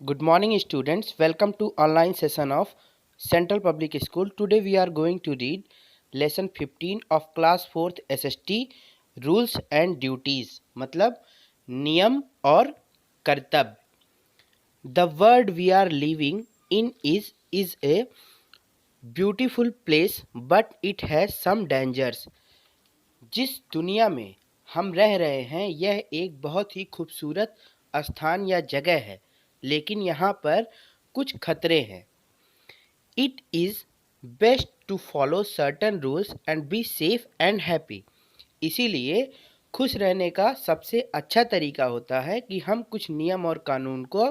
Good morning, students. Welcome to online session of Central Public School. Today we are going to read lesson 15 of class 4th SST Rules and Duties. मतलब नियम और कर्तव्य. The world we are living in is a beautiful place, but it has some dangers. जिस दुनिया में हम रह रहे हैं यह एक बहुत ही खूबसूरत स्थान या जगह है, लेकिन यहाँ पर कुछ खतरे हैं. It is best to follow certain rules and be safe and happy. इसीलिए खुश रहने का सबसे अच्छा तरीका होता है कि हम कुछ नियम और कानून को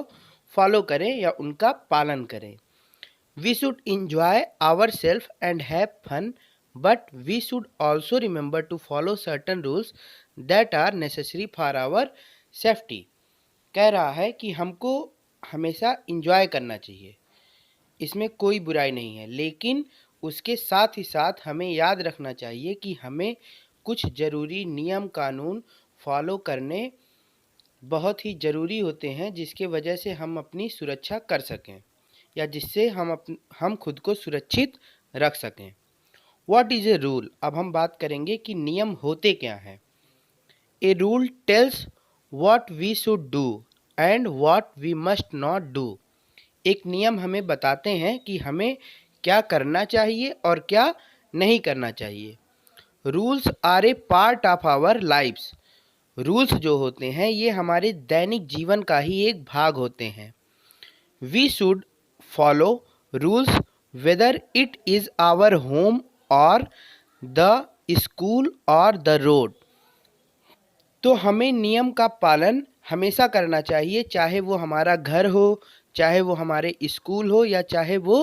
फॉलो करें या उनका पालन करें. We should enjoy ourselves and have fun, but we should also remember to follow certain rules that are necessary for our safety. कह रहा है कि हमको हमेशा enjoy करना चाहिए, इसमें कोई बुराई नहीं है, लेकिन उसके साथ ही साथ हमें याद रखना चाहिए कि हमें कुछ ज़रूरी नियम कानून फॉलो करने बहुत ही ज़रूरी होते हैं, जिसके वजह से हम अपनी सुरक्षा कर सकें या जिससे हम खुद को सुरक्षित रख सकें. What is a rule? अब हम बात करेंगे कि नियम होते क्या हैं. A rule tells what we should do and what we must not do. एक नियम हमें बताते हैं कि हमें क्या करना चाहिए और क्या नहीं करना चाहिए. Rules are a part of our lifes. Rules जो होते हैं ये हमारे दैनिक जीवन का ही एक भाग होते हैं. We should follow rules whether it is our home और द स्कूल और द रोड. तो हमें नियम का पालन हमेशा करना चाहिए, चाहे वो हमारा घर हो, चाहे वो हमारे स्कूल हो या चाहे वो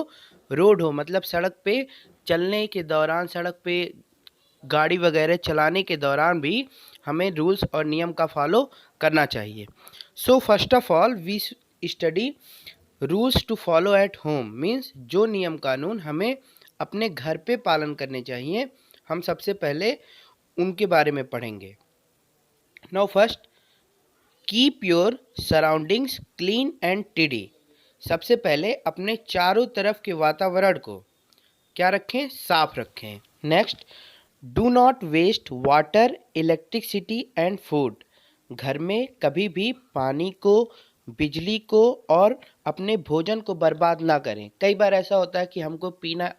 रोड हो. मतलब सड़क पे चलने के दौरान, सड़क पे गाड़ी वगैरह चलाने के दौरान भी हमें रूल्स और नियम का फॉलो करना चाहिए. So first of all we study rules to follow at home. Means जो नियम कानून हमें अपने घर पे पालन करने चाहिए, हम सबसे पहले उनके बारे में पढ़ेंगे. Now first, keep your surroundings clean and टिडी. सबसे पहले अपने चारों तरफ के वातावरण को क्या रखें? साफ रखें. Next, do not waste water, electricity and food. घर में कभी भी पानी को, बिजली को और अपने भोजन को बर्बाद ना करें. कई बार ऐसा होता है कि हमको पीना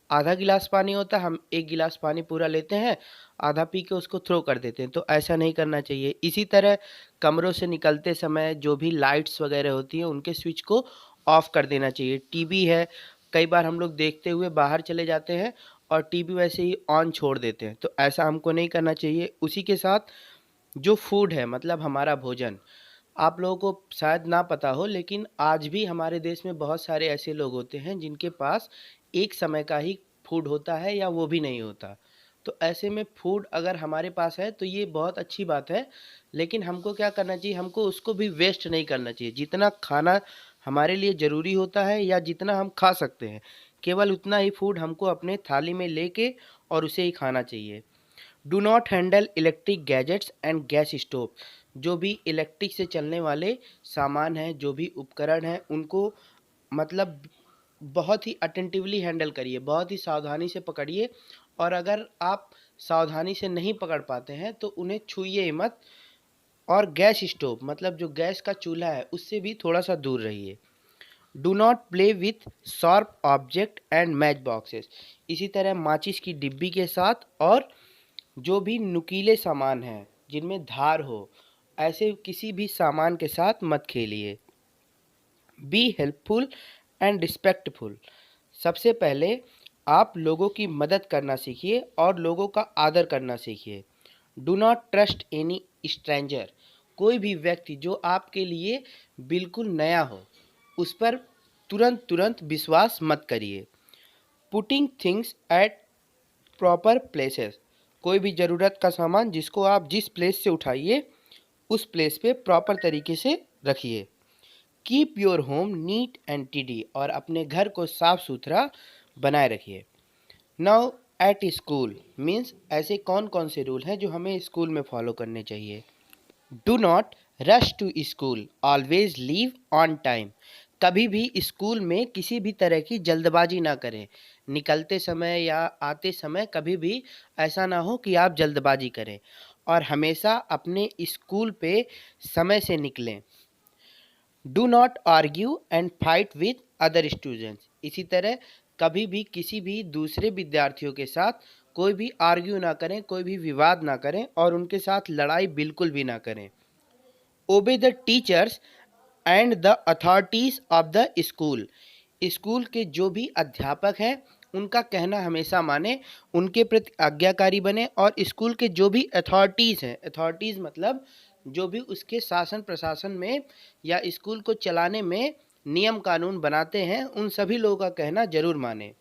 आधा गिलास पानी होता है, हम एक गिलास पानी पूरा लेते हैं, आधा पी के उसको थ्रो कर देते हैं. तो ऐसा नहीं करना चाहिए. इसी तरह कमरों से निकलते समय जो भी लाइट्स वगैरह होती हैं उनके स्विच को ऑफ कर देना चाहिए. टीवी है, कई बार हम लोग देखते हुए बाहर चले जाते हैं और टीवी वैसे ही ऑन छोड़ देते हैं, तो ऐसा हमको नहीं करना चाहिए. उसी के साथ जो फूड है, मतलब हमारा भोजन, आप लोगों को शायद ना पता हो, लेकिन आज भी हमारे देश में बहुत सारे ऐसे लोग होते हैं जिनके पास एक समय का ही फूड होता है या वो भी नहीं होता. तो ऐसे में फूड अगर हमारे पास है तो ये बहुत अच्छी बात है, लेकिन हमको क्या करना चाहिए? हमको उसको भी वेस्ट नहीं करना चाहिए. जितना खाना हमारे लिए ज़रूरी होता है या जितना हम खा सकते हैं, केवल उतना ही फूड हमको अपने थाली में लेके और उसे ही खाना चाहिए. Do not handle electric gadgets and gas stove. जो भी इलेक्ट्रिक से चलने वाले सामान हैं, जो भी उपकरण हैं, उनको मतलब बहुत ही अटेंटिवली हैंडल करिए, बहुत ही सावधानी से पकड़िए. और अगर आप सावधानी से नहीं पकड़ पाते हैं तो उन्हें छूइए ही मत. और गैस स्टोव मतलब जो गैस का चूल्हा है उससे भी थोड़ा सा दूर रहिए. Do not play with sharp object and match boxes. इसी तरह माचिस की डिब्बी के साथ और जो भी नुकीले सामान हैं जिनमें धार हो, ऐसे किसी भी सामान के साथ मत खेलिए. Be helpful and respectful. सबसे पहले आप लोगों की मदद करना सीखिए और लोगों का आदर करना सीखिए. Do not trust any stranger. कोई भी व्यक्ति जो आपके लिए बिल्कुल नया हो, उस पर तुरंत विश्वास मत करिए. Putting things at proper places. कोई भी ज़रूरत का सामान जिसको आप जिस प्लेस से उठाइए उस प्लेस पे प्रॉपर तरीके से रखिए. Keep your home neat and टिडी. और अपने घर को साफ सुथरा बनाए रखिए. नाउ एट स्कूल मीन्स ऐसे कौन कौन से रूल हैं जो हमें स्कूल में फॉलो करने चाहिए. Do not rush to school, always leave on time. कभी भी स्कूल में किसी भी तरह की जल्दबाजी ना करें। निकलते समय या आते समय कभी भी ऐसा ना हो कि आप जल्दबाजी करें, और हमेशा अपने स्कूल पे समय से निकलें। Do not argue and fight with other students. इसी तरह कभी भी किसी भी दूसरे विद्यार्थियों के साथ कोई भी आर्ग्यू ना करें, कोई भी विवाद ना करें, और उनके साथ लड़ाई बिल्कुल भी ना करें। Obey the teachers and the authorities of the school. School के जो भी अध्यापक हैं उनका कहना हमेशा माने, उनके प्रति आज्ञाकारी बने, और स्कूल के जो भी अथॉरिटीज़ हैं, अथॉरिटीज़ मतलब जो भी उसके शासन प्रशासन में या स्कूल को चलाने में नियम कानून बनाते हैं, उन सभी लोगों का कहना जरूर माने।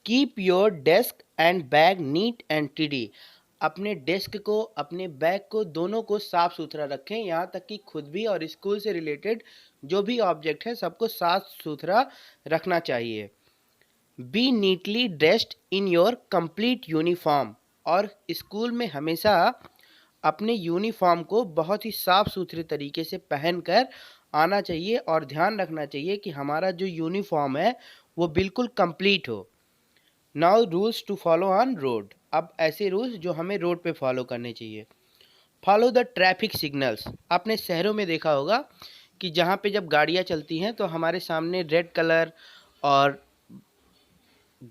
Keep your desk and bag neat and टिडी। अपने डेस्क को, अपने बैग को, दोनों को साफ सुथरा रखें, यहाँ तक कि खुद भी और स्कूल से रिलेटेड जो भी ऑब्जेक्ट है सबको साफ सुथरा रखना चाहिए। Be neatly dressed in your complete uniform. और स्कूल में हमेशा अपने यूनिफॉर्म को बहुत ही साफ सुथरे तरीके से पहनकर आना चाहिए, और ध्यान रखना चाहिए कि हमारा जो यूनिफॉर्म है वो बिल्कुल कंप्लीट हो। Now rules to follow on road. अब ऐसे रूल्स जो हमें रोड पे फॉलो करने चाहिए। Follow the traffic signals. आपने शहरों में देखा होगा कि जहाँ पे जब गाड़ियाँ चलती हैं तो हमारे सामने रेड कलर और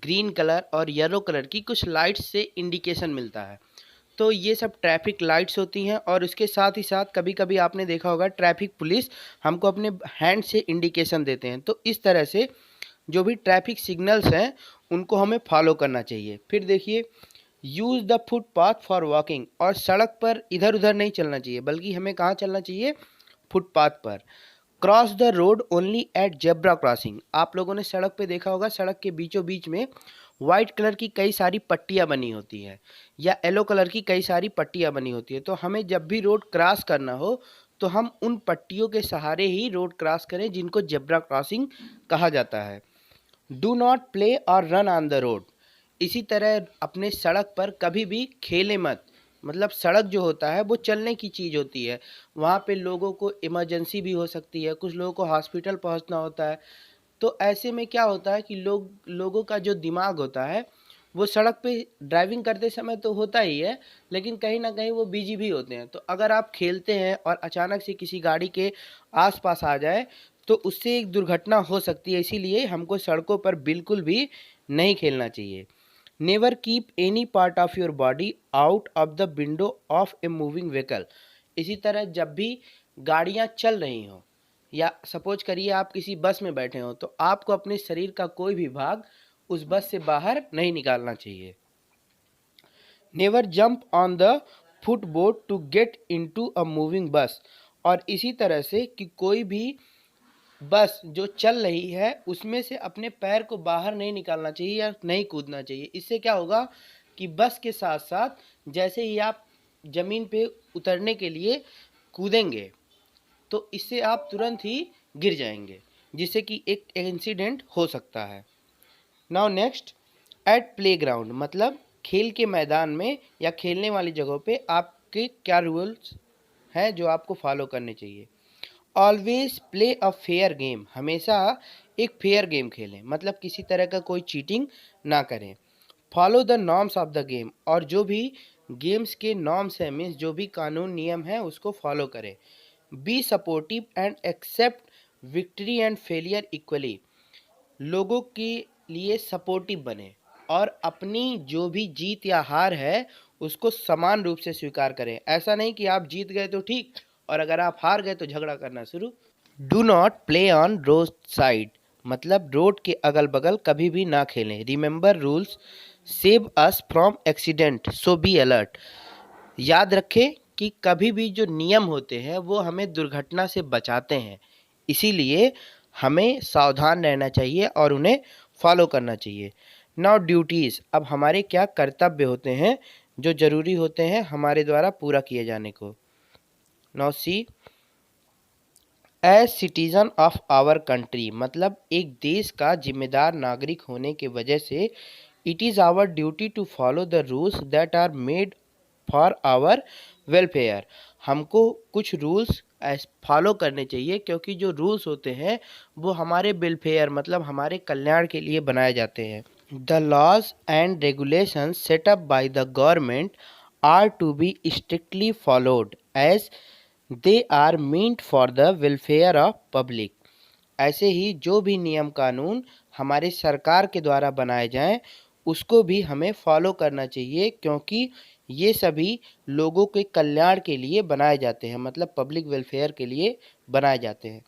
ग्रीन कलर और येलो कलर की कुछ लाइट्स से इंडिकेशन मिलता है। तो ये सब ट्रैफिक लाइट्स होती हैं, और उसके साथ ही साथ कभी कभी आपने देखा होगा ट्रैफिक पुलिस हमको अपने हैंड से इंडिकेशन देते हैं। तो इस तरह से जो भी ट्रैफिक सिग्नल्स हैं उनको हमें फॉलो करना चाहिए। फिर देखिए, use the footpath for walking. और सड़क पर इधर उधर नहीं चलना चाहिए, बल्कि हमें कहाँ चलना चाहिए? फुटपाथ पर। Cross the road only at zebra crossing. आप लोगों ने सड़क पे देखा होगा, सड़क के बीचों बीच में वाइट कलर की कई सारी पट्टियाँ बनी होती हैं, या येलो कलर की कई सारी पट्टियाँ बनी होती है। तो हमें जब भी रोड क्रॉस करना हो तो हम उन पट्टियों के सहारे ही रोड क्रॉस करें, जिनको जेब्रा क्रॉसिंग कहा जाता है। डू नॉट प्ले और रन ऑन द रोड। इसी तरह अपने सड़क पर कभी भी खेले मत। मतलब सड़क जो होता है वो चलने की चीज़ होती है, वहाँ पे लोगों को इमरजेंसी भी हो सकती है, कुछ लोगों को हॉस्पिटल पहुँचना होता है। तो ऐसे में क्या होता है कि लोगों का जो दिमाग होता है वो सड़क पे ड्राइविंग करते समय तो होता ही है, लेकिन कहीं ना कहीं वो बिजी भी होते हैं। तो अगर आप खेलते हैं और अचानक से किसी गाड़ी के आसपास आ जाए तो उससे एक दुर्घटना हो सकती है, इसीलिए हमको सड़कों पर बिल्कुल भी नहीं खेलना चाहिए। Never keep any part of your body out of the window of a moving vehicle. इसी तरह जब भी गाड़ियाँ चल रही हों, या सपोज करिए आप किसी बस में बैठे हो, तो आपको अपने शरीर का कोई भी भाग उस बस से बाहर नहीं निकालना चाहिए। Never jump on the footboard to get into a moving bus. और इसी तरह से कि कोई भी बस जो चल रही है उसमें से अपने पैर को बाहर नहीं निकालना चाहिए या नहीं कूदना चाहिए। इससे क्या होगा कि बस के साथ साथ जैसे ही आप ज़मीन पे उतरने के लिए कूदेंगे तो इससे आप तुरंत ही गिर जाएंगे, जिससे कि एक इंसिडेंट हो सकता है। नाउ नेक्स्ट, एट प्लेग्राउंड मतलब खेल के मैदान में या खेलने वाली जगहों पे आपके क्या रूल्स हैं जो आपको फॉलो करने चाहिए। Always play a fair game. हमेशा एक फेयर गेम खेलें, मतलब किसी तरह का कोई चीटिंग ना करें। Follow the norms of the game. और जो भी गेम्स के नॉर्म्स हैं, मीन्स जो भी कानून नियम हैं उसको फॉलो करें। Be supportive and accept victory and failure equally. लोगों के लिए सपोर्टिव बने और अपनी जो भी जीत या हार है उसको समान रूप से स्वीकार करें। ऐसा नहीं कि आप जीत गए तो ठीक, और अगर आप हार गए तो झगड़ा करना शुरू। Do not play on road side, मतलब रोड के अगल बगल कभी भी ना खेलें। Remember rules save us from accident, so be alert. याद रखें कि कभी भी जो नियम होते हैं वो हमें दुर्घटना से बचाते हैं, इसीलिए हमें सावधान रहना चाहिए और उन्हें फॉलो करना चाहिए। Now duties. अब हमारे क्या कर्तव्य होते हैं जो ज़रूरी होते हैं हमारे द्वारा पूरा किए जाने को। Now see, as citizen of our country, मतलब एक देश का जिम्मेदार नागरिक होने के वजह से it is our duty to follow the rules that are made for our welfare. हमको कुछ रूल्स फॉलो करने चाहिए, क्योंकि जो रूल्स होते हैं वो हमारे वेलफेयर मतलब हमारे कल्याण के लिए बनाए जाते हैं। The laws and regulations set up by the government are to be strictly followed as they are meant for the welfare of public. ऐसे ही जो भी नियम कानून हमारे सरकार के द्वारा बनाए जाएं उसको भी हमें फॉलो करना चाहिए, क्योंकि ये सभी लोगों के कल्याण के लिए बनाए जाते हैं, मतलब पब्लिक वेलफेयर के लिए बनाए जाते हैं।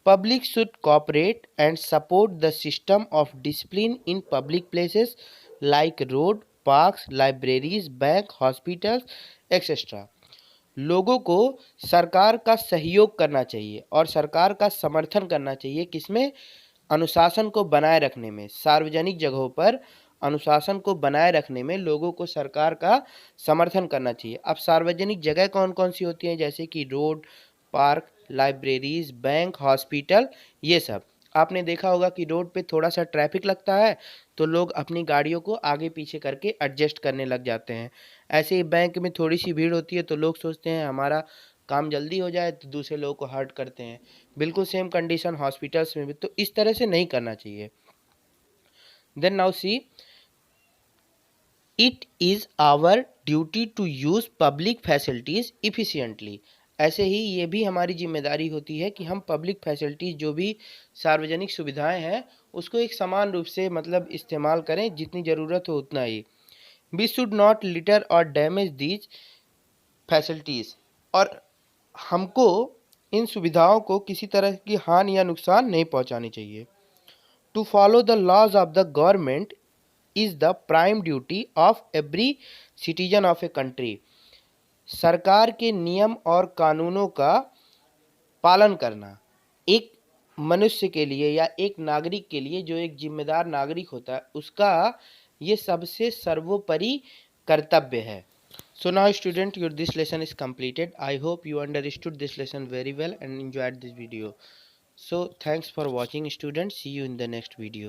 Public should cooperate and support the system of discipline in public places like road, parks, libraries, bank, hospitals etcetera. लोगों को सरकार का सहयोग करना चाहिए और सरकार का समर्थन करना चाहिए, किसमें? अनुशासन को बनाए रखने में। सार्वजनिक जगहों पर अनुशासन को बनाए रखने में लोगों को सरकार का समर्थन करना चाहिए। अब सार्वजनिक जगह कौन कौन सी होती हैं? जैसे कि road, park, libraries, bank, hospital, ये सब। आपने देखा होगा कि रोड पे थोड़ा सा ट्रैफिक लगता है तो लोग अपनी गाड़ियों को आगे पीछे करके एडजस्ट करने लग जाते हैं। ऐसे ही बैंक में थोड़ी सी भीड़ होती है तो लोग सोचते हैं हमारा काम जल्दी हो जाए, तो दूसरे लोगों को हर्ट करते हैं। बिल्कुल सेम कंडीशन हॉस्पिटल्स में भी, तो इस तरह से नहीं करना चाहिए। Then now see, it is our duty to use public facilities efficiently. ऐसे ही ये भी हमारी जिम्मेदारी होती है कि हम पब्लिक फैसिलिटीज़, जो भी सार्वजनिक सुविधाएं हैं, उसको एक समान रूप से मतलब इस्तेमाल करें, जितनी ज़रूरत हो उतना ही। वी शुड नॉट लिटर और डैमेज दीज फैसिलिटीज़। और हमको इन सुविधाओं को किसी तरह की हानि या नुकसान नहीं पहुंचानी चाहिए। To follow the laws of the government is the prime duty of every citizen of a country. सरकार के नियम और कानूनों का पालन करना एक मनुष्य के लिए या एक नागरिक के लिए, जो एक जिम्मेदार नागरिक होता है, उसका ये सबसे सर्वोपरि कर्तव्य है। So now student, your this lesson is completed. I hope you understood this lesson very well and enjoyed this video. So thanks for watching students. See you in the next video.